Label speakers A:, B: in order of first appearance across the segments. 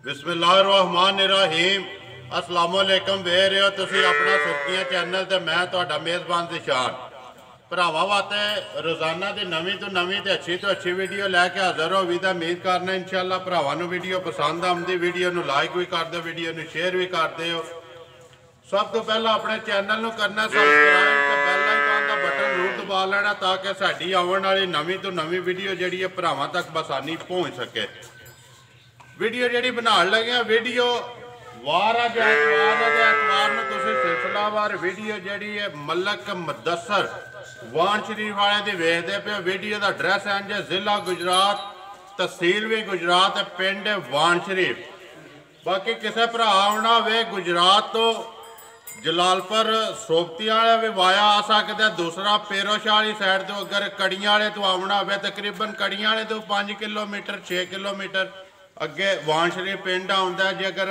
A: बिस्मिल्लाहिर्रहमानिर्रहीम अस्सलाम वालेकुम वे रहे हो तुसी अपना सुर्खियां चैनल ते मैं तुहाडा मेज़बान दिशान भरावां वास्ते रोज़ाना की नवीं तो अच्छी वीडियो लैके हाज़र हो उम्मीद करना इंशाअल्लाह भरावां नूं वीडियो पसंद आउंदी वीडियो नूं लाइक भी कर दो वीडियो नूं शेयर भी कर दो। सब तो पहला अपने चैनल नूं करना सबसक्राइब ते बैल आइकन दा बटन जरूर दबा लेना ताकि साडी आउण वाली नवीं तो नवीं वीडियो जिहड़ी है भरावां तक बसानी पहुँच सके। वीडियो जी बना लगे वीडियो वार एतवार में तुम सिलसिलावार वीडियो जी है मलक मुदस्सर वाण शरीफ वाले की वेखते पे वीडियो का एड्रैस है जी जिला गुजरात तहसील भी गुजरात पिंड वाण शरीफ। बाकी किसी भरा आना हो गुजरात तो जलालपुर सोबती वाले भी वाया आ सकता है। दूसरा पेरोशाह वाली साइड तो अगर कड़ियां वाले तो आना हो तकरीबन कड़ियां वाले तो 5 किलोमीटर 6 किलोमीटर अगे वाण शरीफ पिंड आउंदा है। जे अगर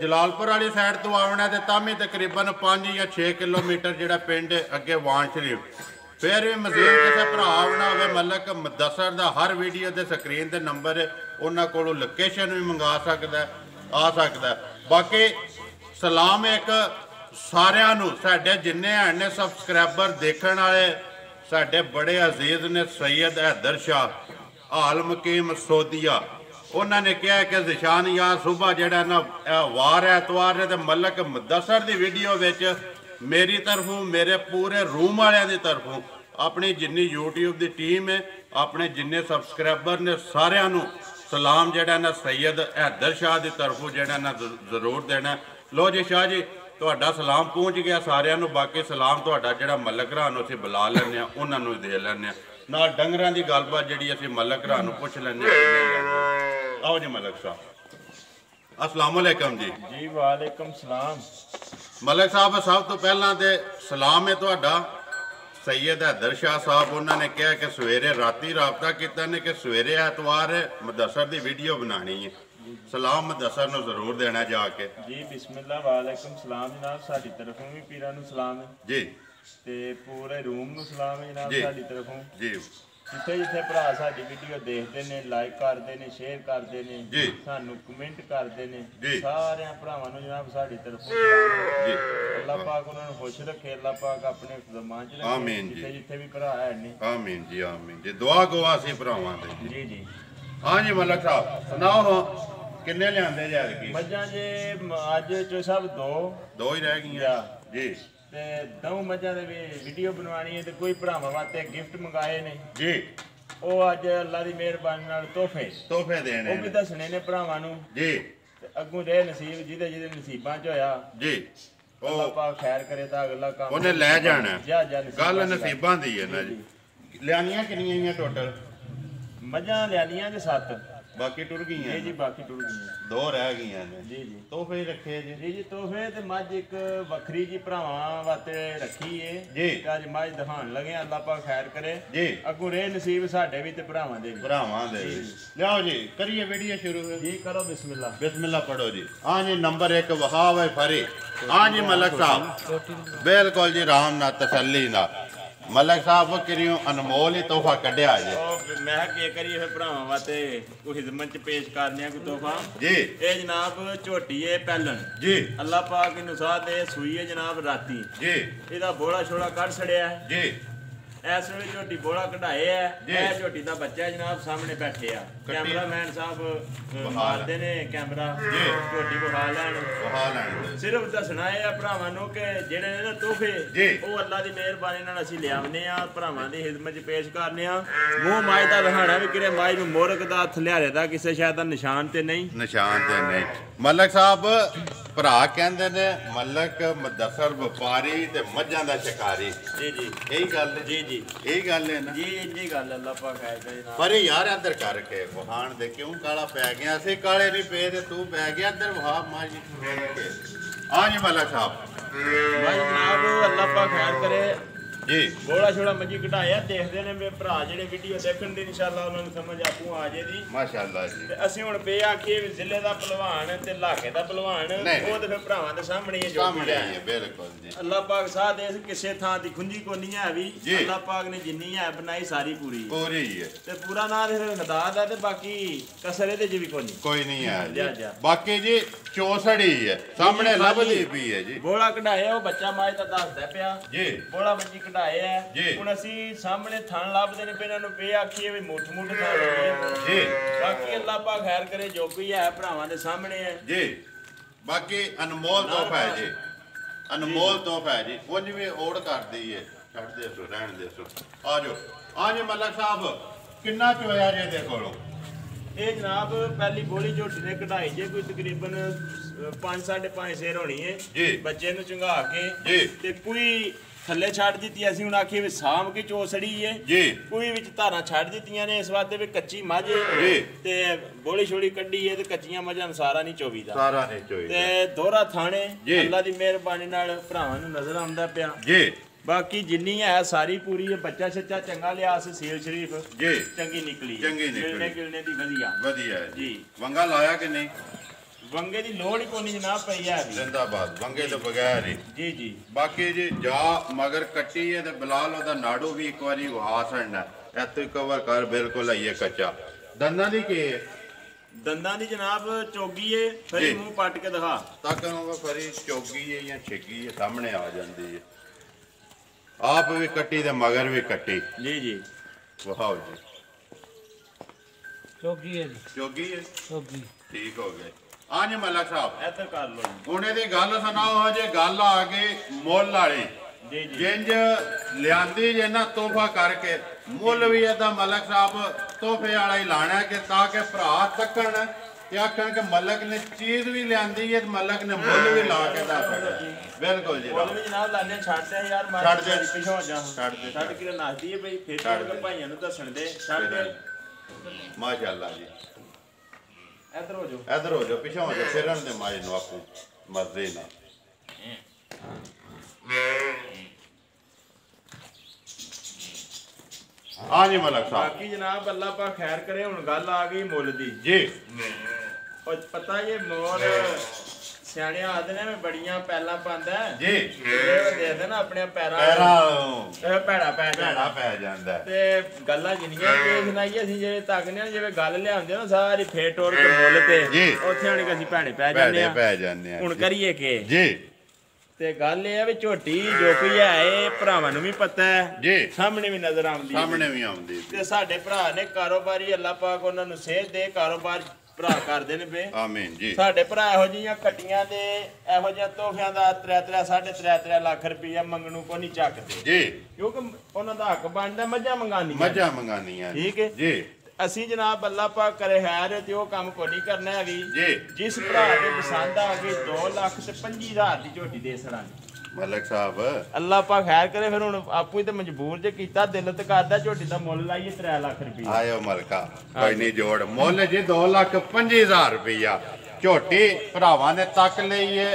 A: जलालपुर वाली साइड तो आना तो तभी तकरीबन 5 या 6 किलोमीटर जोड़ा पिंड अगे वाण शरीफ। फिर भी मजीद किसी भरा आना हो मलक मुदस्सर का हर वीडियो के स्क्रीन के नंबर उन्होंने को लोकेशन भी मंगा सकता है आ सकता है। बाकी सलाम एक सारिਆਂ ਨੂੰ ਸਾਡੇ जिन्ने हैं सबसक्राइबर देखने वाले साढ़े बड़े अजीज ने सैयद हैदर शाह आल मकीम सोदिया उन्होंने कहा कि जिशान यार सुबह जड़ा ना वार एतवार है तो मलक मुदस्सर की वीडियो विच मेरी तरफों मेरे पूरे रूम वाले की तरफों अपनी जिन्नी यूट्यूब की टीम है अपने जिन्ने सबसक्राइबर ने सारिਆਂ ਨੂੰ सलाम जड़ा ना सैयद हैदर शाह की तरफों जड़ा ना जरूर देना। लो जी शाह जी तुहाडा सलाम पहुँच गया सारिਆਂ ਨੂੰ। बाकी सलाम तुहाडा जिहड़ा मलक भरा नूं असीं बुला लैंदे आ उन्हां नूं दे लैंदे आ नाल डंगरां दी गलबात जिहड़ी असीं मलक भरा नूं पुछ लैंदे आ। आओ जी मलक साहब अस्सलाम वालेकुम जी।
B: जी वालेकुम सलाम।
A: मलक साहब सब तो पहला तो सलाम है तुहाडा सैयद हैदर शाह साहब उन्होंने कहा कि सवेरे राती राबता किया ने कि सवेरे एतवार मुदस्सर की वीडियो बनानी है। सलाम मुदस्सर नूं जरूर देना जाके
B: जी। बिस्मिल्लाह वालेकुम सलाम जनाब साडी तरफों भी पीरां नूं सलाम है
A: जी
B: ते पूरे रूम नूं सलाम है जनाब साडी तरफों
A: जी।
B: जिथे जिथे भरा साडी वीडियो देखते हैं लाइक करते हैं शेयर करते हैं
A: जी
B: सानू कमेंट करते हैं
A: जी
B: सारे भरावां नूं जनाब साडी तरफों
A: जी।
B: अल्लाह पाक उन्हां नूं खुश रखे अल्लाह पाक अपने ज़मान च रखे
A: आमीन जी।
B: जिथे जिथे भी भरा है ने
A: आमीन जी आमीन जी। दुआ गो असीं भरावां दे
B: जी जी।
A: हाँ जी मलक साहब सुनाओ हाँ किन्ने लिआंदे जे अजकी
B: मझां जे अज चो सब दो
A: ही रह गईयां जी
B: ते दो मझां दे वीडियो बनवानी है ते कोई भरावां वास्ते गिफ्ट मंगाए ने
A: जी
B: ਉਹ ਅੱਜ ਅੱਲਾ ਦੀ ਮਿਹਰਬਾਨੀ ਨਾਲ
A: ਤੋਹਫੇ ਦੇਣੇ
B: ਉਹ ਵੀ ਦੱਸਣੇ ਨੇ ਭਰਾਵਾਂ ਨੂੰ
A: ਜੀ
B: ਤੇ ਅੱਗੋਂ ਦੇ ਨਸੀਬ ਜਿਹਦੇ ਜਿਹਦੇ ਨਸੀਬਾਂ 'ਚ ਹੋਇਆ
A: ਜੀ
B: ਅੱਲਾ ਪਾਕ ਖੈਰ ਕਰੇ ਤਾਂ ਅਗਲਾ ਕੰਮ
A: ਉਹਨੇ ਲੈ ਜਾਣਾ ਗੱਲ
B: ਨਸੀਬਾਂ
A: ਨਸੀਬਾਂ ਦੀ ਹੈ ਨਾ ਜੀ। ਲਿਆਣੀਆਂ ਕਿੰਨੀਆਂ ਆਈਆਂ ਟੋਟਲ
B: ਮੱਝਾਂ ਲਿਆਲੀਆਂ ਜੇ 7
A: बाकी टुर गई
B: जी जी बाकी टुर गई
A: 2 रह गई
B: जी जी।
A: तोहफे रखे जी
B: जी जी तोहफे ते मझ एक वखरी जी भरावां वास्ते रखी है
A: जी।
B: अज मझ दिखाण लगे अल्लाह पाक खैर करे
A: जी
B: अगों रे नसीब साडे भी ते भरावां दे भी।
A: लियाओ जी करिए वीडियो शुरू
B: जी करो बिस्मिल्लाह
A: बिस्मिल्लाह पढ़ो जी। हाँ जी नंबर 1 वहाब है फरी। हाँ जी मलक साहब बिल्कुल जी राम ना तसल्ली ना मलक साहब किरियों अनमोल ही तोहफा कढ़िया जी।
B: मैं के करिए फिर भरावां वास्ते कोई खिदमत च पेश करने कोई तोहफा
A: जी।
B: ये जनाब झोटी है पैलन
A: जी
B: अल्लाह पाक इनू साथ दे सूई है जनाब राती
A: जी
B: ਇਹਦਾ ਬੋਲਾ ਛੋੜਾ ਕੱਢ ਛੜਿਆ ਹੈ
A: जी।
B: ਇਸ ਵੇਲੇ ਝੋਟੀ ਬੋਲਾ ਕਢਾਏ ਹੈ ਇਹ ਝੋਟੀ ਦਾ ਬੱਚਾ ਜਨਾਬ ਸਾਹਮਣੇ ਬੈਠੇ ਆ ਕੈਮਰਾਮੈਨ ਸਾਹਿਬ ਮਾਰਦੇ ਨੇ ਕੈਮਰਾ ਝੋਟੀ ਵਿਖਾ ਲੈਣ ਸਿਰਫ ਦੱਸਣਾ ਇਹ ਆ ਭਰਾਵਾਂ ਨੂੰ ਕਿ ਜਿਹੜੇ ਨੇ ਨਾ ਤੋਹਫੇ ਉਹ ਅੱਲਾ ਦੀ ਮਿਹਰਬਾਨੀ ਨਾਲ ਅਸੀਂ ਲਿਆਵਨੇ ਆ ਭਰਾਵਾਂ ਦੀ ਖਿਦਮਤ 'ਚ ਪੇਸ਼ ਕਰਨੇ ਆ। ਮੂੰਹ ਮਾਈ ਦਾ ਦਿਖਾਣਾ ਵੀ ਕਿਰੇ ਮਾਈ ਨੂੰ ਮੋਰਕ ਦਾ ਹੱਥ ਲਿਆਰੇ ਦਾ ਕਿਸੇ ਸ਼ਾਇਦ ਦਾ ਨਿਸ਼ਾਨ ਤੇ ਨਹੀਂ
A: ਮਲਕ ਸਾਹਿਬ ਭਰਾ ਕਹਿੰਦੇ ਨੇ ਮਲਕ ਮੁਦੱਸਰ ਵਪਾਰੀ ਤੇ ਮੱਝਾਂ ਦਾ ਸ਼ਿਕਾਰੀ।
B: ਜੀ ਜੀ
A: ਇਹੀ ਗੱਲ ਹੈ
B: ਜੀ ਜੀ
A: यही गल है ना
B: जी इंजी गल अल्लाह पाक है जनाब।
A: पर यार अंदर करके वहान दे क्यों काला पै गया से काले नहीं पे ते तू पै गया अंदर वहा माजी के। हां जी मलक साहब
B: भाई जनाब अल्लाह पाक खैर करे
A: ਜੀ
B: ਬੋਲਾ ਛੋੜਾ ਮੰਜੀ ਘਟਾਇਆ ਦੇਖਦੇ ਨੇ ਮੇਰੇ ਭਰਾ ਜਿਹੜੇ ਵੀਡੀਓ ਦੇਖਣ ਦੇ ਇਨਸ਼ਾਅੱਲਾ ਉਹਨਾਂ ਨੂੰ ਸਮਝ ਆਪੂ ਆ ਜੇਦੀ
A: ਮਾਸ਼ਾਅੱਲਾ ਜੀ।
B: ਤੇ ਅਸੀਂ ਹੁਣ ਬੇ ਆਖੀਏ ਵੀ ਜ਼ਿਲ੍ਹੇ ਦਾ ਪਹਿਲਵਾਨ ਤੇ ਇਲਾਕੇ ਦਾ ਪਹਿਲਵਾਨ ਉਹ ਤੇ ਫਿਰ ਭਰਾਵਾਂ ਦੇ ਸਾਹਮਣੇ ਹੀ
A: ਸਾਹਮਣੇ ਹੀ ਹੈ ਬਿਲਕੁਲ ਜੀ।
B: ਅੱਲਾਹ ਪਾਕ ਸਾਥ ਦੇ ਕਿਸੇ ਥਾਂ ਦੀ ਖੁੰਝੀ ਕੋਨੀ ਹੈ ਵੀ ਅੱਲਾਹ ਪਾਕ ਨੇ ਜਿੰਨੀ ਹੈ ਬਣਾਈ ਸਾਰੀ ਪੂਰੀ
A: ਪੂਰੀ ਹੈ
B: ਤੇ ਪੂਰਾ ਨਾਂ ਦੇ ਫਿਰ ਖੁਦਾ ਦਾ ਤੇ ਬਾਕੀ ਕਸਰ ਇਹਦੇ ਚ ਵੀ ਕੋਈ
A: ਨਹੀਂ ਹੈ ਜੀ। ਬਾਕੀ ਜੀ ਚੋਸੜੀ ਹੈ ਸਾਹਮਣੇ ਲੱਭਦੀ ਵੀ ਹੈ ਜੀ।
B: ਬੋਲਾ ਕਢਾਇਆ ਉਹ ਬੱਚਾ ਮਾਜ ਦਾ ਦੱਸਦਾ ਪਿਆ
A: ਜੀ
B: ਬੋਲਾ ਮੰਜੀ ਕਢਾਇਆ ਹੁਣ ਅਸੀਂ ਸਾਹਮਣੇ ਥਣ ਲੱਭਦੇ ਨੇ ਪਏ ਇਹਨਾਂ ਨੂੰ ਬੇ ਆਖੀਏ ਵੀ ਮੁੱਠ ਥਣ ਜੀ। ਬਾਕੀ ਅੱਲਾਹ ਪਾਕ ਖੈਰ ਕਰੇ ਜੋ ਕੋਈ ਹੈ ਭਰਾਵਾਂ ਦੇ ਸਾਹਮਣੇ ਹੈ ਜੀ।
A: ਬਾਕੀ ਅਨਮੋਲ ਤੋਹਫਾ ਹੈ ਜੀ, ਅਨਮੋਲ ਤੋਹਫਾ ਹੈ ਜੀ। ਉਹ ਜਿਵੇਂ ਓੜ ਕਰਦੀ ਹੈ ਛੱਡ ਦੇ ਸੋ ਰਹਿਣ ਦੇ ਸੋ। ਆ ਜਾਓ ਮਲਕ ਸਾਹਿਬ ਕਿੰਨਾ ਚੋਇਆ ਜੇ ਦੇ ਕੋਲੋਂ?
B: ਇਹ ਜਨਾਬ ਪਹਿਲੀ ਬੋਲੀ ਝੋਟੀ ਨੇ ਕਢਾਈ ਜੇ ਕੋਈ ਤਕਰੀਬਨ 5-5.5 ਸੇਰ ਹੋਣੀ ਹੈ ਬੱਚੇ ਨੂੰ ਚੰਗਾ ਕੇ ਤੇ ਕੋਈ ਥੱਲੇ ਛੱਡ ਦਿੱਤੀ। ਅਸੀਂ ਹੁਣ ਆਖੀਏ ਵੀ ਸਾਂਭ ਕੇ ਚੋਸੜੀ ਏ ਕੋਈ ਵਿੱਚ ਧਾਰਾਂ ਛੱਡ ਦਿੱਤੀਆਂ ਨੇ ਇਸ ਵਾਸਤੇ ਵੀ ਕੱਚੀ ਮੱਝ ਤੇ ਬੋਲੀ ਛੋੜੀ ਕੱਢੀ ਏ ਤੇ ਕੱਚੀਆਂ ਮੱਝਾਂ ਸਾਰਾ ਨਹੀਂ ਚੋਵੀਦਾ
A: ਸਾਰਾ ਨਹੀਂ ਚੋਈਦਾ
B: ਤੇ ਦੋਹਰਾ ਥਾਣੇ ਅੱਲਾ ਦੀ ਮਿਹਰਬਾਨੀ ਨਾਲ ਭਰਾਵਾਂ ਨੂੰ ਨਜ਼ਰ ਆਉਂਦਾ ਪਿਆ ਬਾਕੀ ਜਿੰਨੀ ਹੈ ਸਾਰੀ ਪੂਰੀ ਹੈ। ਬੱਚਾ ਛੱਚਾ ਚੰਗਾ ਲਿਆ ਸੀ ਸੀਲ ਸ਼ਰੀਫ ਚੰਗੀ ਨਿਕਲੀ ਮਿਲਣੇ ਗਿਲਣੇ ਦੀ ਵਧੀਆ
A: ਜੀ। ਵੰਗਾ ਲਾਇਆ ਕਿ ਨਹੀਂ?
B: ਵੰਗੇ ਦੀ ਲੋੜ ਹੀ ਕੋਈ ਜਨਾਬ ਪਈ ਹੈ
A: ਜ਼ਿੰਦਾਬਾਦ ਵੰਗੇ ਤੋਂ ਬਗੈਰ ਹੀ ਜੀ। ਬਾਕੀ ਜੀ ਜਾ ਮਗਰ ਕੱਟੀ ਹੈ ਤੇ ਬਲਾਲ ਉਹਦਾ ਨਾੜੂ ਵੀ ਇੱਕ ਵਾਰੀ ਵਹਾ ਛੜਨਾ ਇੱਥੇ ਕਵਰ ਕਰ ਬਿਲਕੁਲ ਆਈਏ ਕੱਚਾ। ਦੰਦਾਂ ਦੀ ਕੀ ਹੈ?
B: ਦੰਦਾਂ ਦੀ ਜਨਾਬ ਚੋਗੀ ਏ ਫਰੀ ਮੂੰਹ ਪੱਟ ਕੇ ਦਿਖਾ
A: ਤੱਕ ਫਰੀ ਚੋਗੀ ਹੈ ਜਾਂ ਛਿੱਗੀ ਹੈ ਸਾਹਮਣੇ ਆ ਜਾਂਦੀ ਹੈ। ਆਪ ਵੀ ਕੱਟੀ ਤੇ ਮਗਰ ਵੀ ਕੱਟੀ
B: ਜੀ
A: ਵਹਾਓ ਜੀ।
B: ਚੋਗੀ ਹੈ
A: ਚੋਗੀ ਠੀਕ ਹੋ ਗਏ। ਹਾਂਜੀ ਮਲਕ ਸਾਹਿਬ
B: ਇੱਧਰ ਕਰ ਲਓ
A: ਹੁਣ ਇਹਦੀ ਗੱਲ ਸੁਣਾਓ। ਹਜੇ ਗੱਲ ਆ ਗਈ ਮੁੱਲ ਵਾਲੀ ਜਿੰਜ ਲਿਆਂਦੀ ਜੇ ਨਾ ਤੋਹਫਾ ਕਰਕੇ ਮੁੱਲ ਵੀ ਇਹਦਾ ਮਲਕ ਸਾਹਿਬ ਤੋਹਫੇ ਵਾਲਾ ਹੀ ਲਾਣਾ ਕਿ ਤਾਂ ਕਿ ਭਰਾ ਤੱਕਣ ਤੇ ਆਖਣ ਕਿ ਮਲਕ ਨੇ ਚੀਜ਼ ਵੀ ਲਿਆਂਦੀ ਹੈ ਤੇ ਮਲਕ ਨੇ ਮੁੱਲ ਵੀ ਲਾ ਕੇ ਦੱਸਦਾ। ਬਿਲਕੁਲ ਜੀ
B: ਮੁੱਲ ਵੀ ਜਨਾਬ ਲਾਣੇ ਛੱਡਦੇ ਯਾਰ
A: ਛੱਡ ਦੇ
B: ਪਿਛੋ ਜਾ ਛੱਡ ਕੇ ਨੱਚਦੀ ਹੈ ਬਈ ਫਿਰ ਛੱਡ ਕੇ ਭਾਈਆਂ ਨੂੰ ਦੱਸਣ ਦੇ ਛੱਡ ਦੇ
A: ਮਾਸ਼ਾਅੱਲਾ ਜੀ।
B: ਇੱਧਰ ਹੋ
A: ਜਾਓ ਪਿਛੋ ਜਾ ਫਿਰਨ ਦੇ ਮਾਜ ਨੂੰ ਆਪੂ ਮਜ਼ੇ ਨਾਲ। ਹਾਂਜੀ ਮਲਕ ਸਾਹਿਬ
B: ਬਾਕੀ ਜਨਾਬ ਅੱਲਾਹ ਪਾਕ ਖੈਰ ਕਰੇ ਹੁਣ ਗੱਲ ਆ ਗਈ ਮੁੱਲ ਦੀ
A: ਜੀ।
B: ਉਹ ਪਤਾ ਇਹ ਮੋਰ ਸਿਆਣੇ ਆਦਨੇ ਨੇ ਬੜੀਆਂ ਪੈਲਾਂ ਪਾਉਂਦਾ
A: ਜੀ
B: ਇਹ ਦੇਖਦੇ ਨਾ ਆਪਣੇ ਪੈਰਾਂ ਇਹ ਭੈੜਾ
A: ਪੈ ਜਾਂਦਾ
B: ਤੇ ਗੱਲਾਂ ਜਿੰਨੀਆਂ ਵੇਖ ਸੁਣਾਈਏ ਅਸੀਂ ਜਿਹੜੇ ਤੱਕਨੇ ਆ ਜਿਵੇਂ ਗੱਲ ਲਿਆਉਂਦੇ ਨਾ ਸਾਰੀ ਫੇਰ ਟੋਰ ਕੇ ਮੁੱਲ ਤੇ ਉੱਥੇ ਆਣ ਕੇ ਅਸੀਂ ਭੈੜੇ ਪੈ ਜਾਂਦੇ ਆ ਹੁਣ ਕਰੀਏ ਕੀ ਜੀ। ਤੇ ਗੱਲ ਇਹ ਆ ਵੀ ਝੋਟੀ ਜੋ ਕੋਈ ਹੈ ਇਹ ਭਰਾਵਾਂ ਨੂੰ ਵੀ ਪਤਾ ਹੈ ਜੀ ਸਾਹਮਣੇ ਵੀ ਨਜ਼ਰ ਆਉਂਦੀ ਤੇ ਸਾਡੇ ਭਰਾ ਨੇ ਕਾਰੋਬਾਰੀ ਅੱਲਾਹ ਪਾਕ ਉਹਨਾਂ ਨੂੰ ਸਿਹਤ ਦੇ ਕਾਰੋਬਾਰ ਭਰਾ ਕਰਦੇ ਨੇ ਪਏ
A: ਆਮੀਨ ਜੀ।
B: ਸਾਡੇ ਭਰਾ ਇਹੋ ਜਿਹੀਆਂ ਕੱਟੀਆਂ ਤੇ ਇਹੋ ਜਿਹਾ ਤੋਹਫਿਆਂ ਦਾ 3.5 ਲੱਖ ਰੁਪਈਆ ਮੰਗਣੂ ਕੋ ਨਹੀਂ ਚੱਕਦੇ ਜੀ ਕਿਉਂਕਿ ਉਹਨਾਂ ਦਾ ਹੱਕ ਬਣਦਾ ਮੱਝਾਂ ਮੰਗਾਨੀਆਂ ਠੀਕ ਹੈ ਜੀ। ਅਸੀਂ ਜਨਾਬ ਅੱਲਾਹ ਪਾਕ ਕਰੇ ਖੈਰ ਤੇ ਉਹ ਕੰਮ ਕੋਈ ਨਹੀਂ ਕਰਨਾ ਹੈ ਵੀ ਜਿਸ ਭਰਾ ਦੇ ਪਸੰਦ ਆ ਗਈ 2,25,000 ਦੀ ਝੋਟੀ ਦੇ ਸੜਾਂਗੇ
A: ਮਲਕ ਸਾਹਿਬ
B: ਅੱਲਾਹ ਪਾਕ ਖੈਰ ਕਰੇ ਫਿਰ ਹੁਣ ਆਪੂ ਹੀ ਤੇ ਮਜਬੂਰ ਜੇ ਕੀਤਾ ਦਿਲ ਤੇ ਕਰਦਾ ਝੋਟੀ ਦਾ ਮੁੱਲ ਲਾਈਏ 3 ਲੱਖ ਰੁਪਏ
A: ਆਇਓ ਮਲਕਾ ਕੋਈ ਨਹੀਂ ਜੋੜ ਮੁੱਲ ਜੀ 2,25,000 ਰੁਪਇਆ ਝੋਟੀ ਭਰਾਵਾਂ ਨੇ ਤੱਕ ਲਈਏ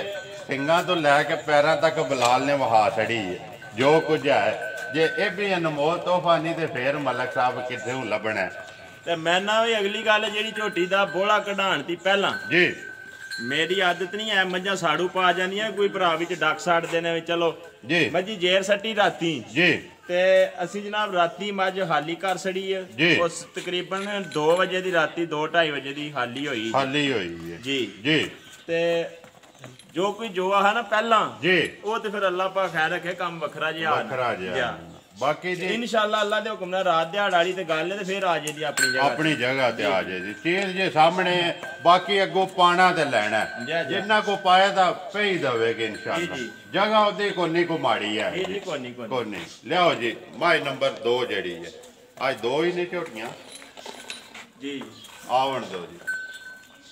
A: ਸਿੰਘਾਂ ਤੋਂ ਲੈ ਕੇ ਪੈਰਾਂ ਤੱਕ ਬਲਾਲ ਨੇ ਵਹਾ ਛੜੀ ਹੈ ਜੋ ਕੁਝ ਹੈ। ਜੇ ਇਹ ਵੀ ਅਨਮੋਲ ਤੋਹਫਾ ਨਹੀਂ ਤੇ ਫੇਰ ਮਲਕ ਸਾਹਿਬ ਕਿੱਥੇ ਨੂੰ ਲੱਭਣਾ।
B: ਤੇ ਮੈਂ ਨਾ ਵੀ ਅਗਲੀ ਗੱਲ ਜਿਹੜੀ ਝੋਟੀ ਦਾ ਬੋਲਾ ਕਢਾਣ ਦੀ ਪਹਿਲਾਂ ਜੀ ਮੇਰੀ ਆਦਤ ਨਹੀਂ ਐ ਮੱਝਾਂ ਸਾੜੂ ਪਾ ਜਾਂਦੀਆਂ ਕੋਈ ਭਰਾ ਵਿੱਚ ਡੱਕ ਸਾੜਦੇ ਨੇ ਵੀ ਚਲੋ ਜੀ ਮੱਝੀ ਜੇਰ ਸੱਟੀ ਰਾਤੀ ਜੀ ਤੇ ਅਸੀਂ ਜਨਾਬ ਰਾਤੀ ਮੱਝ ਹਾਲੀ ਕਰ ਛੜੀ ਹੈ ਉਸ ਤਕਰੀਬਨ 2 ਵਜੇ ਦੀ ਰਾਤੀ 2-2:30 ਵਜੇ ਦੀ ਹਾਲੀ ਹੋਈ ਹੈ ਜੀ ਤੇ ਜੋ ਕੋਈ ਜੋਆ ਹੈ ਨਾ ਪਹਿਲਾਂ ਜੀ ਉਹ ਤੇ ਫਿਰ ਅੱਲਾਹ ਪਾਕ ਖੈਰ ਰੱਖੇ ਕੰਮ ਵੱਖਰਾ ਜਿਹਾ ਬਾਕੀ ਜੀ ਇਨਸ਼ਾਅੱਲਾ ਅੱਲਾ ਦੇ ਹੁਕਮ ਨਾਲ ਰਾਤ ਦਿਹਾੜ ਵਾਲੀ ਤੇ ਗੱਲ ਤੇ ਫਿਰ ਆ ਜੇ ਦੀ ਆਪਣੀ ਜਗ੍ਹਾ
A: ਤੇ ਆ ਜੇ ਜੀ ਚੀਜ਼ ਜੇ ਸਾਹਮਣੇ ਬਾਕੀ ਅੱਗੋਂ ਪਾਣਾ ਤੇ ਲੈਣਾ ਜਿੰਨਾ ਕੋ ਪਾਇਆ ਤਾਂ ਪਈ ਦਵੇਗੇ ਇਨਸ਼ਾਅੱਲਾ ਜਗ੍ਹਾ ਉਹਦੀ ਕੋਨੀ ਕੋ ਮਾੜੀ ਹੈ
B: ਜੀ ਕੋਨੀ
A: ਲਿਆਓ ਜੀ ਮਾਈ ਨੰਬਰ 2 ਜਿਹੜੀ ਹੈ ਅੱਜ 2 ਹੀ ਨੇ ਝੋਟੀਆਂ ਜੀ ਆਵਣ ਦੋ ਜੀ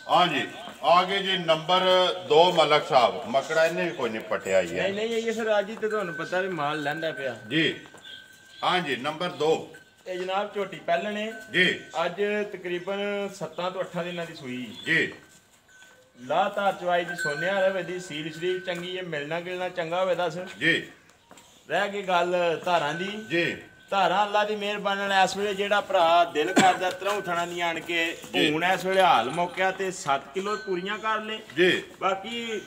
A: ਹਾਂਜੀ ਆਗੇ ਜੀ ਨੰਬਰ 2 ਮਲਕ ਸਾਹਿਬ ਮਕੜਾ ਇਹਨੇ ਵੀ ਕੋਈ ਨਹੀਂ ਪਟਿਆ ਹੀ ਹੈ
B: ਨਹੀਂ ਇਹ ਫਿਰ ਅੱਜ ਤੇ ਤੁਹਾਨੂੰ ਪਤਾ ਵੀ ਮਾਲ ਲੈਂਦਾ ਪਿਆ
A: ਜੀ ਹਾਂਜੀ ਨੰਬਰ 2
B: ਇਹ ਜਨਾਬ ਝੋਟੀ ਪਹਿਲਣੇ ਜੀ ਅੱਜ ਤਕਰੀਬਨ 7 ਤੋਂ 8 ਦਿਨਾਂ ਦੀ ਸੂਈ ਜੀ ਲਾਤਾਰ ਚਵਾਈ ਦੀ ਸੋਨਿਆ ਰਵੇ ਦੀ ਸੀਲ ਸ਼ਰੀਫ ਚੰਗੀ ਹੈ ਮਿਲਣਾ ਗਿਲਣਾ ਚੰਗਾ ਹੋਵੇ ਦੱਸ ਜੀ ਰਹਿ ਗਈ ਗੱਲ ਧਾਰਾਂ ਦੀ
A: ਜੀ
B: ਧਾਰਾਂ ਅੱਲਾ ਦੀ ਮਿਹਰਬਾਨੀ ਨਾਲ ਇਸ ਵੇਲੇ ਜਿਹੜਾ ਭਰਾ ਦਿਲ ਕਰਦਾ ਤਰ੍ਹਾਂ ਥਣਾ ਨਹੀਂ ਆਣ ਕੇ ਹੁਣ ਇਸ ਵੇਲੇ ਹਾਲ ਮੌਕਿਆ ਤੇ 7 ਕਿਲੋ ਪੂਰੀਆਂ ਕਰ ਲੇ
A: ਜੀ
B: ਬਾਕੀ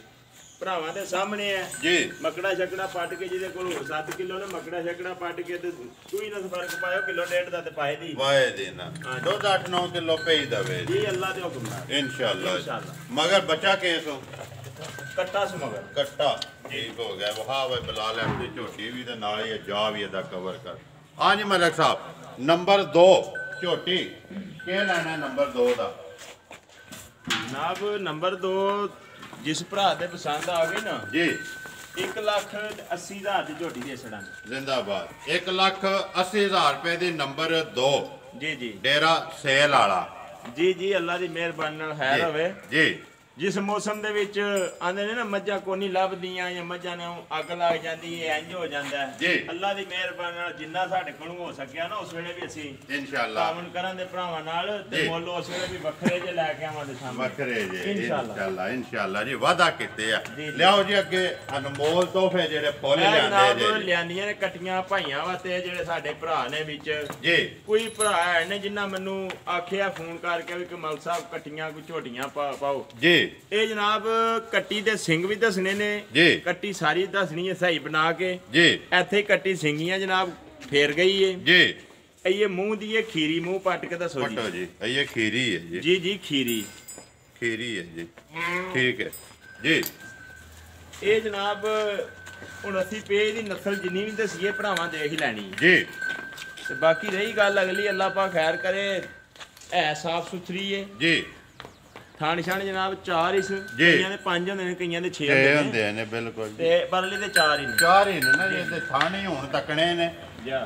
B: ਭਰਾਵਾਂ ਦੇ ਸਾਹਮਣੇ ਹੈ
A: ਜੀ
B: ਮਕੜਾ ਛਕੜਾ ਪੱਟ ਕੇ ਜਿਹਦੇ ਕੋਲ 7 ਕਿਲੋ ਨੇ ਮਕੜਾ ਛਕੜਾ ਪੱਟ ਕੇ ਤੇ ਕੋਈ ਨਾ ਫਰਕ ਪਾਇਓ ਕਿਲੋ ਡੇਢ ਦਾ ਤੇ ਪਾਏ ਦੀ
A: ਵਾਏ ਦੇਣਾ ਦੁੱਧ 8-9 ਕਿਲੋ ਪਈ ਦਵੇ
B: ਜੀ ਅੱਲਾ ਦੇ ਹੁਕਮ ਨਾਲ
A: ਇਨਸ਼ਾਅੱਲਾ ਮਗਰ ਬੱਚਾ ਕੇਸੋ
B: ਕੱਟਾ ਸਮਗਰ
A: ਕੱਟਾ ਠੀਕ ਹੋ ਗਿਆ ਵਾਹ ਵੇ ਬਲਾਲ ਆਪਣੀ ਝੋਟੀ ਵੀ ਤੇ ਨਾਲ ਹੀ ਜਾ ਵੀ ਇਹਦਾ ਕਵਰ ਕਰ ਹਾਂਜੀ ਮਲਕ ਸਾਹਿਬ ਨੰਬਰ 2 ਝੋਟੀ ਕੀ ਲੈਣਾ ਨੰਬਰ 2 ਦਾ
B: ਜਨਾਬ ਨੰਬਰ 2 ਜਿਸ ਭਰਾ ਦੇ ਪਸੰਦ ਆ ਗਈ ਨਾ
A: ਜੀ
B: 1,80,000 ਦੀ ਝੋਟੀ ਦੇ ਛੜਾਂ
A: ਜ਼ਿੰਦਾਬਾਦ 1,80,000 ਰੁਪਏ ਦੀ ਨੰਬਰ 2
B: ਜੀ ਜੀ
A: ਡੇਰਾ ਸੇਲ ਵਾਲਾ
B: ਜੀ ਜੀ ਅੱਲਾ ਦੀ ਮਿਹਰਬਾਨੀ ਨਾਲ ਖੈਰ ਹੋਵੇ
A: ਜੀ
B: ਜਿਸ ਮੌਸਮ ਦੇ ਵਿੱਚ ਆਂਦੇ ਨੇ ਨਾ ਮੱਝਾਂ ਕੋਈ ਨਹੀਂ ਲੱਭਦੀਆਂ ਜਾਂ ਮੱਝਾਂ ਨੂੰ ਅੱਗ ਲੱਗ ਜਾਂਦੀ ਹੈ ਇੰਜ ਹੋ ਜਾਂਦਾ ਹੈ
A: ਜੀ
B: ਅੱਲਾ ਦੀ ਮਿਹਰਬਾਨੀ ਨਾਲ ਜਿੰਨਾ ਸਾਡੇ ਕੋਲੋਂ ਹੋ ਸਕਿਆ ਨਾ ਉਸ ਵੇਲੇ ਵੀ ਅਸੀਂ
A: ਇਨਸ਼ਾਅੱਲਾ
B: ਤਾਮਨ ਕਰਨ ਦੇ ਭਰਾਵਾਂ ਨਾਲ ਤੇ ਮੁੱਲ ਉਸ ਵੇਲੇ ਵੀ ਵੱਖਰੇ ਜੇ ਲੈ ਕੇ ਆਵਾਂਗੇ ਸਾਹਮਣੇ
A: ਵੱਖਰੇ ਜੇ
B: ਇਨਸ਼ਾਅੱਲਾ
A: ਇਨਸ਼ਾਅੱਲਾ ਜੀ ਵਾਦਾ ਕੀਤੇ ਆ ਲਿਆਓ ਜੀ ਅੱਗੇ ਅਨਮੋਲ ਤੋਹਫੇ ਜਿਹੜੇ ਫੁੱਲ ਲਿਆਂਦੇ ਜੇ
B: ਲਿਆਂਦੀਆਂ ਨੇ ਕਟੀਆਂ ਭਾਈਆਂ ਵਾਸਤੇ ਜਿਹੜੇ ਸਾਡੇ ਭਰਾ ਨੇ ਵਿੱਚ
A: ਜੀ
B: ਕੋਈ ਭਰਾ ਹੈ ਨੇ ਜਿਨ੍ਹਾਂ ਮੈਨੂੰ ਆਖਿਆ ਫੋਨ ਕਰਕੇ ਵੀ ਕਮਲ ਸਾਹਿਬ ਕਟੀਆਂ ਕੋਈ ਝੋਟੀਆਂ ਪਾਓ
A: ਜੀ
B: ਇਹ ਜਨਾਬ ਕੱਟੀ ਦੇ ਸਿੰਘ ਵੀ ਦੱਸਣੇ ਨੇ
A: ਜੀ
B: ਕੱਟੀ ਸਾਰੀ ਦੱਸਣੀ ਹੈ ਸਹੀ ਬਣਾ ਕੇ
A: ਜੀ
B: ਇੱਥੇ ਕੱਟੀ ਸਿੰਘੀਆਂ ਜਨਾਬ ਫੇਰ ਗਈ ਏ
A: ਜੀ
B: ਇਹ ਮੂੰਹ ਦੀ ਇਹ ਖੀਰੀ ਮੂੰਹ ਪੱਟ ਕੇ ਦੱਸੋ ਜੀ
A: ਪਟੋ ਜੀ ਇਹ ਖੀਰੀ ਹੈ ਜੀ
B: ਜੀ ਜੀ ਖੀਰੀ
A: ਹੈ ਜੀ ਠੀਕ ਹੈ ਜੀ
B: ਇਹ ਜਨਾਬ ਹੁਣ ਅਸੀਂ ਪੇ ਦੀ ਨਸਲ ਜਿੰਨੀ ਵੀ ਦਸੀਏ ਭਰਾਵਾਂ ਦੇਖ ਹੀ ਲੈਣੀ
A: ਜੀ
B: ਤੇ ਬਾਕੀ ਰਹੀ ਗੱਲ ਅਗਲੀ ਅੱਲਾਹ ਪਾਕ ਖੈਰ ਕਰੇ ਐ ਸਾਫ ਸੁਥਰੀ ਏ
A: ਜੀ
B: ਥਾਣ ਛਾਣ ਜਨਾਬ 4 ਇਸ ਕਈਆਂ ਦੇ 5 ਹੁੰਦੇ ਨੇ ਕਈਆਂ ਦੇ 6
A: ਹੁੰਦੇ ਨੇ ਬਿਲਕੁਲ
B: ਤੇ ਪਰਲੇ ਦੇ 4 ਹੀ ਨੇ
A: 4 ਹੀ ਨੇ ਨਾ ਜੀ ਇਹਦੇ ਥਾਣੇ ਹੁਣ ਤੱਕਣੇ ਨੇ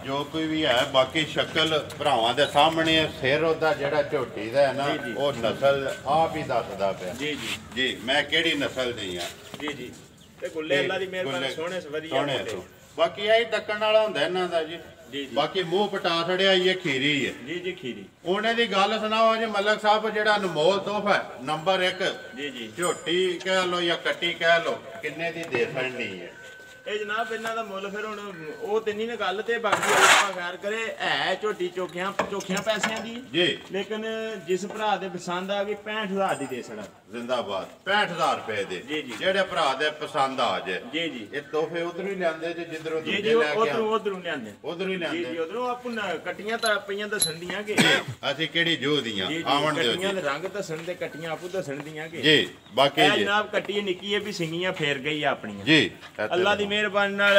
A: ਜੋ ਕੋਈ ਵੀ ਹੈ ਬਾਕੀ ਸ਼ਕਲ ਭਰਾਵਾਂ ਦੇ ਸਾਹਮਣੇ ਹੈ ਸਿਰ ਉਹਦਾ ਜਿਹੜਾ ਝੋਟੀ ਦਾ ਹੈ ਨਾ ਉਹ ਨਸਲ ਆਪ ਹੀ ਦੱਸਦਾ ਪਿਆ
B: ਜੀ ਜੀ
A: ਜੀ ਮੈਂ ਕਿਹੜੀ ਨਸਲ ਦੀ ਆ
B: ਜੀ ਜੀ ਤੇ ਗੁੱਲੇ ਅੱਲਾ ਦੀ ਮਿਹਰਬਾਨੀ ਸੋਹਣੇ ਵਧੀਆ
A: ਸੋਹਣੇ ਬਾਕੀ ਇਹ ਟੱਕਣ ਵਾਲਾ ਹੁੰਦਾ ਇਹਨਾਂ ਦਾ ਜੀ ਬਾਕੀ ਮੂੰਹ ਪਟਾ ਛੜਿਆ ਇਹ ਖੀਰੀ ਹੈ
B: ਜੀ ਜੀ ਖੀਰੀ
A: ਉਹਨੇ ਦੀ ਗੱਲ ਸੁਣਾਓ ਜੀ ਮਲਕ ਸਾਹਿਬ ਜਿਹੜਾ ਅਨਮੋਲ ਤੋਹਫਾ ਨੰਬਰ 1
B: ਜੀ ਜੀ
A: ਝੋਟੀ ਕਹਿ ਲੋ ਜਾਂ ਕੱਟੀ ਕਹਿ ਲੋ ਕਿੰਨੇ ਦੀ ਦੇ ਸਕਣੀ ਹੈ
B: ਇਹ ਜਨਾਬ ਇਹਨਾਂ ਦਾ ਮੁੱਲ ਫਿਰ ਹੁਣ ਉਹ ਤੇ ਨਹੀਂ ਨਾ ਗੱਲ ਤੇ ਬਾਕੀ ਆਪਾਂ ਖੈਰ ਕਰੇ ਹੈ ਝੋਟੀ ਚੋਖਿਆਂ ਪੈਸਿਆਂ ਦੀ
A: ਜੀ
B: ਲੇਕਿਨ ਜਿਸ ਭਰਾ ਦੇ ਪਸੰਦ ਆ ਗਈ 65,000 ਦੀ ਦੇ ਛੜਾ
A: ਜ਼ਿੰਦਾਬਾਦ 65,000 ਰੁਪਏ ਦੇ
B: ਜੀ ਜੀ
A: ਜਿਹੜੇ ਭਰਾ ਦੇ ਪਸੰਦ ਆ ਜੇ
B: ਜੀ ਜੀ
A: ਇਹ ਤੋਹਫੇ ਉਧਰੋਂ ਹੀ ਲਿਆਂਦੇ ਜੇ ਜਿੱਧਰੋਂ
B: ਜੀ
A: ਦੂਜੇ ਲੈ ਕੇ
B: ਉਧਰੋਂ ਲਿਆਂਦੇ
A: ਉਧਰੋਂ ਹੀ
B: ਜੀ
A: ਲਿਆਂਦੇ
B: ਜੀ ਉਧਰੋਂ ਆਪਨ ਕਟੀਆਂ ਤਾਂ ਪਈਆਂ ਦੱਸਣ ਦੀਆਂ ਕਿ
A: ਅਸੀਂ ਕਿਹੜੀ ਜੋ ਦੀਆਂ ਆਵਣ ਦਿਓ
B: ਕਟੀਆਂ ਦੇ ਰੰਗ ਦੱਸਣ ਤੇ ਕਟੀਆਂ ਆਪੂ ਦੱਸਣ ਦੀਆਂ ਕਿ
A: ਜੀ ਬਾਕੀ
B: ਇਹ ਜਨਾਬ ਕੱਟੀ ਨਿੱਕੀ ਹੈ ਵੀ ਸਿੰਗੀਆਂ ਫੇਰ ਗਈ ਆ ਆਪਣੀਆਂ
A: ਜੀ
B: ਅੱਲਾ ਦੀ ਮਿਹਰਬਾਨੀ ਨਾਲ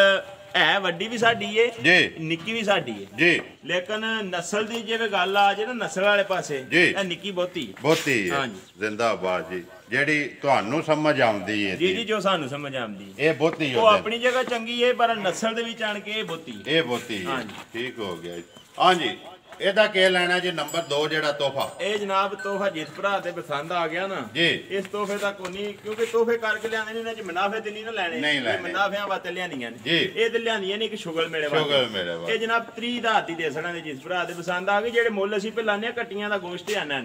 B: ਹੈ ਵੱਡੀ ਵੀ ਸਾਡੀ ਏ
A: ਜੀ
B: ਨਿੱਕੀ ਵੀ ਸਾਡੀ ਏ
A: ਜੀ
B: ਲੇਕਿਨ ਨਸਲ ਦੀ ਜਿਵੇਂ ਗੱਲ ਆ ਜੇ ਨਾ ਨਸਲ ਵਾਲੇ ਪਾਸੇ ਇਹ ਨਿੱਕੀ ਬਹੁਤੀ
A: ਬਹੁਤੀ ਹੈ
B: ਹਾਂਜੀ
A: ਜ਼ਿੰਦਾਬਾਦ ਜੀ ਜਿਹੜੀ ਤੁਹਾਨੂੰ ਸਮਝ ਆਉਂਦੀ ਹੈ
B: ਜੀ ਜੀ ਜੋ ਸਾਨੂੰ ਸਮਝ ਆਉਂਦੀ
A: ਇਹ ਬਹੁਤੀ
B: ਉਹ ਆਪਣੀ ਜਗ੍ਹਾ ਚੰਗੀ ਏ ਪਰ ਨਸਲ ਦੇ ਵਿੱਚ ਆਣ ਕੇ ਇਹ ਬਹੁਤੀ
A: ਇਹ ਬਹੁਤੀ ਹੈ ਠੀਕ ਹੋ ਗਿਆ ਹਾਂਜੀ ਇਹਦਾ ਕੀ ਲੈਣਾ ਜੀ ਨੰਬਰ 2 ਜਿਹੜਾ ਤੋਹਫਾ
B: ਇਹ ਜਨਾਬ ਤੋਹਫਾ ਜਿਸ ਭਰਾ ਤੇ ਪਸੰਦ ਆ ਗਿਆ ਨਾ
A: ਜੀ
B: ਇਸ ਤੋਹਫੇ ਦਾ ਕੋਈ ਨਹੀਂ ਕਿਉਂਕਿ ਤੋਹਫੇ ਕਰਕੇ ਲਿਆਂਦੇ ਨੇ ਇਹਨਾਂ ਚ ਮੁਨਾਫੇ ਤੇ ਨਹੀਂ ਨਾ ਲੈਣੇ ਇਹ ਮੁਨਾਫਿਆਂ ਵਾਸਤੇ ਲਿਆਂਦੀਆਂ ਨੇ
A: ਜੀ
B: ਇਹ ਤੇ ਲਿਆਂਦੀਆਂ ਨੇ ਇੱਕ ਸ਼ੁਗਲ ਮੇਰੇ ਵਾਸਤੇ ਇਹ ਜਨਾਬ 30,000 ਦੀ ਦੇ ਸਣਾ ਦੇ ਜਿਸ ਭਰਾ ਦੇ ਪਸੰਦ ਆ ਗਈ ਜਿਹੜੇ ਮੁੱਲ ਅਸੀਂ ਪਹਿਲਾਂ ਕੱਟੀਆਂ ਦਾ ਗੋਸ਼ਤ ਆਣਾ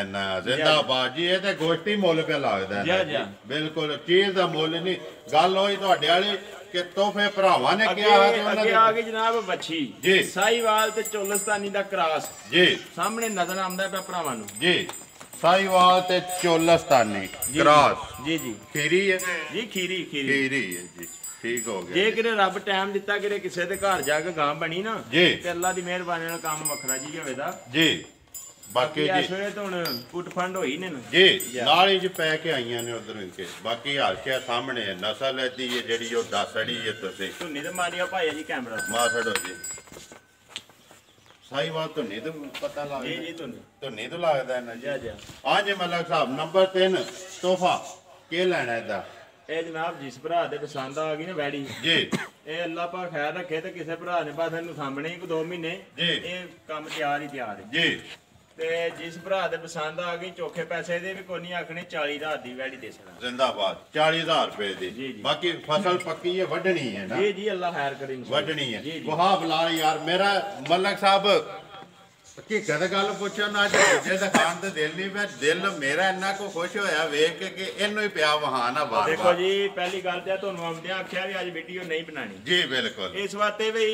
A: ਨਾ ਜ਼ਿੰਦਾਬਾਦ ਜੀ ਇਹ ਤੇ ਗੋਸ਼ਤੀ ਮੁੱਲ ਪਿਆ ਲੱਗਦਾ
B: ਹੈ
A: ਬਿਲਕੁਲ ਚੀਜ਼ ਦਾ ਮੁੱਲ ਨਹੀਂ ਗੱਲ ਹੋਈ ਤੁਹਾਡੇ ਵਾਲੀ ਕਿ ਤੋਹਫੇ ਭਰਾਵਾਂ ਨੇ ਕਿਹਾ ਤੇ ਉਹਨਾਂ
B: ਅੱਗੇ ਆ ਗਈ ਜਨਾਬ ਬੱਚੀ
A: ਜੀ
B: ਸਾਈਵਾਲ ਤੇ ਚੋਲਸਤਾਨੀ ਦਾ ਕ੍ਰਾਸ
A: ਜੀ
B: ਸਾਹਮਣੇ ਨਜ਼ਰ ਆਉਂਦਾ ਪਿਆ ਭਰਾਵਾਂ ਨੂੰ
A: ਜੀ ਸਾਈਵਾਲ ਤੇ ਚੋਲਸਤਾਨੀ ਕ੍ਰਾਸ
B: ਜੀ ਜੀ
A: ਖੀਰੀ ਹੈ
B: ਜੀ ਖੀਰੀ
A: ਹੈ ਜੀ ਠੀਕ ਹੋ ਗਿਆ
B: ਜੇ ਕਿਤੇ ਰੱਬ ਟਾਈਮ ਦਿੱਤਾ ਕਿਤੇ ਕਿਸੇ ਦੇ ਘਰ ਜਾ ਕੇ ਗਾਂ ਬਣੀ ਨਾ
A: ਜੀ
B: ਤੇ ਅੱਲਾ ਦੀ ਮਿਹਰਬਾਨੀ ਨਾਲ ਕੰਮ ਵੱਖਰਾ ਜੀ ਹੋਵੇਦਾ
A: ਜੀ ਬਾਕੀ ਜੀ
B: ਇਸ ਵੇਲੇ ਤਾਂ ਹੁਣ ਪੁੱਟ ਫੰਡ ਹੋਈ ਨੇ ਨਾ
A: ਜੀ ਨਾਲ ਹੀ ਪੈ ਕੇ ਆਈਆਂ ਨੇ ਉਧਰੋਂ ਕੇ ਬਾਕੀ ਹਾਲਕਿਆ ਸਾਹਮਣੇ ਨਸਲ ਇਹਦੀ ਹੈ ਜਿਹੜੀ ਉਹ ਦੱਸੜੀ ਹੈ ਤੁਸੀਂ
B: ਧੁੰਨੀ ਤੇ ਮਾਰਿਆ ਭਾਈ ਜੀ ਕੈਮਰਾ
A: ਮਾਰ ਛੱਡੋ ਜੀ ਸਾਈਵਾਲ ਧੁੰਨੀ ਤੋਂ ਪਤਾ ਲੱਗਦਾ
B: ਜੀ ਜੀ
A: ਧੁੰਨੀ ਤੋਂ ਲੱਗਦਾ ਨਾ ਜੀ
B: ਜੀ
A: ਹਾਂਜੀ ਮਲਕ ਸਾਹਿਬ ਨੰਬਰ 3 ਤੋਹਫਾ ਕੀ ਲੈਣਾ ਇਹਦਾ
B: ਇਹ ਜਨਾਬ ਜਿਸ ਭਰਾ ਦੇ ਪਸੰਦ ਆ ਗਈ ਨਾ ਵੈੜੀ
A: ਜੀ
B: ਇਹ ਅੱਲਾ ਪਾਕ ਖੈਰ ਰੱਖੇ ਤੇ ਕਿਸੇ ਭਰਾ ਨੇ ਬਸ ਇਹਨੂੰ ਸਾਹਮਣੇ 1-2 ਮਹੀਨੇ ਇਹ ਕੰਮ ਤਿਆਰ ਹੈ
A: ਜੀ
B: ਤੇ ਜਿਸ ਭਰਾ ਦੇ ਪਸੰਦ ਆ ਗਈ ਚੋਖੇ ਪੈਸੇ ਦੇ ਵੀ ਕੋਈ ਨਹੀਂ ਆਖਣੇ 40,000 ਦੀ ਵੈੜੀ ਦੇ ਸਕਦਾ
A: ਜ਼ਿੰਦਾਬਾਦ 40,000 ਰੁਪਏ ਦੀ ਬਾਕੀ ਫਸਲ ਪੱਕੀ ਹੈ ਵੱਢਣੀ ਹੈ ਨਾ
B: ਜੀ ਅੱਲਾ ਖੈਰ ਕਰੇ
A: ਵੱਢਣੀ ਹੈ ਵਹਾ ਬਲਾਲ ਯਾਰ ਮੇਰਾ ਮਲਕ ਸਾਹਿਬ ਹਕੀਕਤ ਗੱਲ ਪੁੱਛੋ ਨਾ, ਜੇ ਦਿਖਾਣ ਤੇ ਦਿਲ ਨਹੀਂ ਪਿਆ, ਦਿਲ ਮੇਰਾ ਇੰਨਾ ਕੋ ਖੁਸ਼ ਹੋਇਆ ਵੇਖ ਕੇ ਕਿ ਇਹਨੂੰ ਹੀ ਪਿਆ ਵਹਾਨ ਆ ਬਾਰ।
B: ਦੇਖੋ ਜੀ ਪਹਿਲੀ ਗੱਲ ਤੇ ਤੁਹਾਨੂੰ ਆਉਂਦਿਆਂ ਆਖਿਆ ਵੀ ਅੱਜ ਵੀਡੀਓ ਨਹੀਂ ਬਣਾਣੀ
A: ਜੀ, ਬਿਲਕੁਲ
B: ਇਸ ਵਾਸਤੇ ਵੀ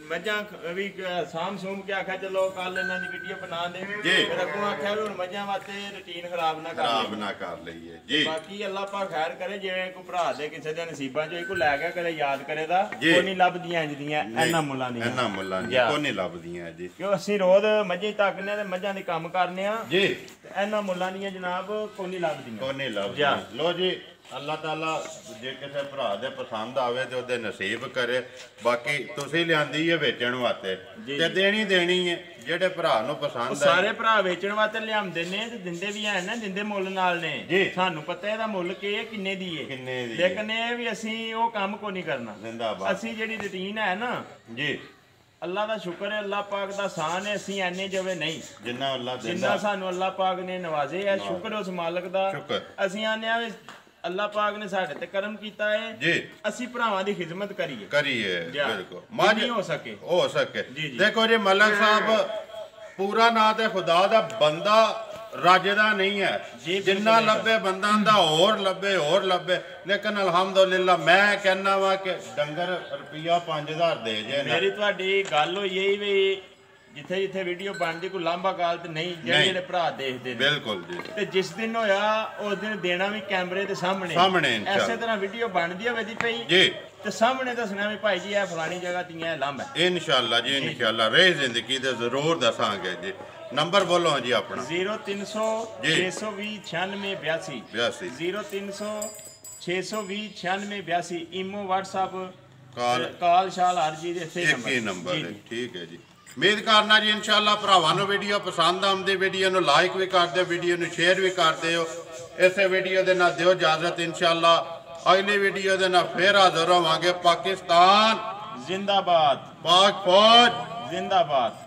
B: ਮੱਝਾਂ ਵੀ ਸਾਮ ਸੂਮ ਕੇ ਆਖਿਆ ਚਲੋ ਕੱਲ ਇਹਨਾਂ ਦੀ ਵੀਡੀਓ ਬਣਾ ਦੇ
A: ਜੀ।
B: ਫਿਰ ਅੱਗੋਂ ਆਖਿਆ ਵੀ ਹੁਣ ਮੱਝਾਂ ਵਾਸਤੇ ਰੁਟੀਨ ਖਰਾਬ ਨਾ ਕਰ
A: ਲਈਏ ਜੀ।
B: ਬਾਕੀ ਅੱਲਾਹ ਪਾਕ ਖੈਰ ਕਰੇ, ਜਿਵੇਂ ਕੋਈ ਭਰਾ ਦੇ ਕਿਸੇ ਦੇ ਨਸੀਬਾਂ ਚੋਂ ਕੋਈ ਲੈ ਗਿਆ ਕਦੇ ਯਾਦ ਕਰੇ ਦਾ ਕੋਈ ਨਹੀਂ ਲੱਭਦੀਆਂ ਇੰਜ ਦੀਆਂ ਇਹਨਾਂ ਮੁੱਲਾਂ ਦੀਆਂ
A: ਕੋਈ ਨਹੀਂ ਲੱਭਦੀਆਂ ਜੀ,
B: ਕਿਉਂ ਅਸੀਂ ਰੋਜ਼ ਮੱਝਾਂ ਤੱਕਨੇ ਤੇ ਮੱਝਾਂ ਦੇ ਕੰਮ ਕਰਨੇ ਆ
A: ਜੀ।
B: ਇਹਨਾਂ ਮੁੱਲਾਂ ਦੀਆਂ ਜਨਾਬ ਕੋਈ ਨਹੀਂ ਲੱਭਦੀਆਂ।
A: ਲੋ ਜੀ, ਅੱਲਾਹ ਤਾਲਾ ਜੇ ਕਿਸੇ ਭਰਾ ਦੇ ਪਸੰਦ ਆਵੇ ਤੇ ਉਹਦੇ ਨਸੀਬ ਕਰੇ। ਬਾਕੀ ਤੁਸੀਂ ਲਿਆਂਦੀ ਹੈ ਵੇਚਣ ਵਾਸਤੇ ਤੇ ਦੇਣੀ ਹੈ, ਜਿਹੜੇ ਭਰਾ ਨੂੰ ਪਸੰਦ ਆ।
B: ਸਾਰੇ ਭਰਾ ਵੇਚਣ ਵਾਸਤੇ ਲਿਆਉਂਦੇ ਨੇ ਤੇ ਦਿੰਦੇ ਵੀ ਹੈ ਨਾ, ਦਿੰਦੇ ਮੁੱਲ ਨਾਲ ਨੇ। ਸਾਨੂੰ ਪਤਾ ਇਹਦਾ ਮੁੱਲ ਕੀ ਹੈ, ਕਿੰਨੇ ਦੀ ਹੈ, ਲੇਕਿਨ ਇਹ ਵੀ ਅਸੀਂ ਉਹ ਕੰਮ ਕੋ ਨਹੀਂ ਕਰਨਾ। ਅਸੀਂ ਜਿਹੜੀ ਰੁਟੀਨ ਹੈ ਨਾ ਜੀ, ਅੱਲਾਹ ਦਾ ਸ਼ੁਕਰ ਹੈ, ਅੱਲਾਹ ਪਾਕ ਦਾ ਸਾਨ ਹੈ, ਅਸੀਂ ਐਨੇ ਜਵੇ ਨਹੀਂ ਜਿੰਨਾ ਸਾਨੂੰ ਅੱਲਾਹ ਪਾਕ ਨੇ ਨਵਾਜ਼ੇ ਹੈ। ਸ਼ੁਕਰ ਉਸ ਮਾਲਕ ਦਾ। ਅਸੀਂ ਆਨੇ ਆ ਅੱਲਾਹ ਪਾਕ ਨੇ ਸਾਡੇ ਤੇ ਕਰਮ ਕੀਤਾ ਹੈ ਜੀ, ਅਸੀਂ ਭਰਾਵਾਂ ਦੀ ਖਿਦਮਤ ਕਰੀਏ
A: ਬਿਲਕੁਲ
B: ਮਾਨੀ ਹੋ ਸਕੇ।
A: ਦੇਖੋ ਜੀ, ਮਲਕ ਸਾਹਿਬ ਪੂਰਾ ਨਾਂ ਤੇ ਖੁਦਾ ਦਾ ਬੰਦਾ ਰਾਜਦਾ ਨਹੀਂ ਹੈ, ਜਿੰਨਾ ਲੱਭੇ ਬੰਦਾ ਦਾ ਹੋਰ ਲੱਭੇ ਲੇਕਿਨ ਅਲਹਮਦੁਲਿਲਾ ਮੈਂ ਕਹਿੰਦਾ ਵਾ ਕਿ ਡੰਗਰ ਰੁਪਿਆ 5000 ਦੇ ਜੇ।
B: ਮੇਰੀ ਤੁਹਾਡੀ ਗੱਲ ਹੋਈ ਹੈ ਵੀ ਜਿੱਥੇ ਜਿੱਥੇ ਵੀਡੀਓ ਬਣਦੀ ਕੋਈ ਲਾਂਭਾ ਗਾਲ ਤੇ ਨਹੀਂ, ਜਿਹੜੇ ਭਰਾ ਦੇਖਦੇ ਨੇ
A: ਬਿਲਕੁਲ ਜੀ।
B: ਤੇ ਜਿਸ ਦਿਨ ਹੋਇਆ ਉਸ ਦਿਨ ਦੇਣਾ ਵੀ ਕੈਮਰੇ ਦੇ ਸਾਹਮਣੇ ਐਸੇ ਤਰ੍ਹਾਂ ਵੀਡੀਓ ਬਣਦੀ ਹੋਵੇ ਦੀ ਪਈ ਜੀ ਤੇ ਸਾਹਮਣੇ ਦੱਸਣਾ ਵੀ ਭਾਈ ਜੀ ਇਹ ਫਲਾਣੀ ਜਗ੍ਹਾ ਤੀਆਂ ਲੰਬ ਹੈ।
A: ਇਨਸ਼ਾਅੱਲਾ ਜੀ, ਇਨਸ਼ਾਅੱਲਾ ਰਹੇ ਜ਼ਿੰਦਗੀ ਤੇ ਜ਼ਰੂਰ ਦੱਸਾਂਗੇ ਜੀ। ਨੰਬਰ ਬੋਲੋ ਜੀ ਆਪਣਾ।
B: 0300 620 9682 0300 620 9682 ਇਮੋ WhatsApp ਕਾਲ ਸ਼ਾਲ ਹਰ ਜੀ ਦੇ
A: ਇਸੇ ਨੰਬਰ ਹੈ। ਠੀਕ ਹੈ ਜੀ, ਉਮੀਦ ਕਰਨਾ ਜੀ ਇਨਸ਼ਾਅੱਲਾ ਭਰਾਵਾਂ ਨੂੰ ਵੀਡੀਓ ਪਸੰਦ ਆਉਂਦੀ, ਵੀਡੀਓ ਨੂੰ ਲਾਈਕ ਵੀ ਕਰਦੇ, ਵੀਡੀਓ ਨੂੰ ਸ਼ੇਅਰ ਵੀ ਕਰਦੇ ਹੋ। ਇਸੇ ਵੀਡੀਓ ਦੇ ਨਾਲ ਦਿਓ ਇਜਾਜ਼ਤ, ਇਨਸ਼ਾਅੱਲਾ ਅਗਲੀ ਵੀਡੀਓ ਦੇ ਨਾਲ ਫੇਰ ਹਾਜ਼ਰ ਹੋਵਾਂਗੇ। ਪਾਕਿਸਤਾਨ
B: ਜ਼ਿੰਦਾਬਾਦ,
A: ਪਾਕ ਫੌਜ
B: ਜ਼ਿੰਦਾਬਾਦ।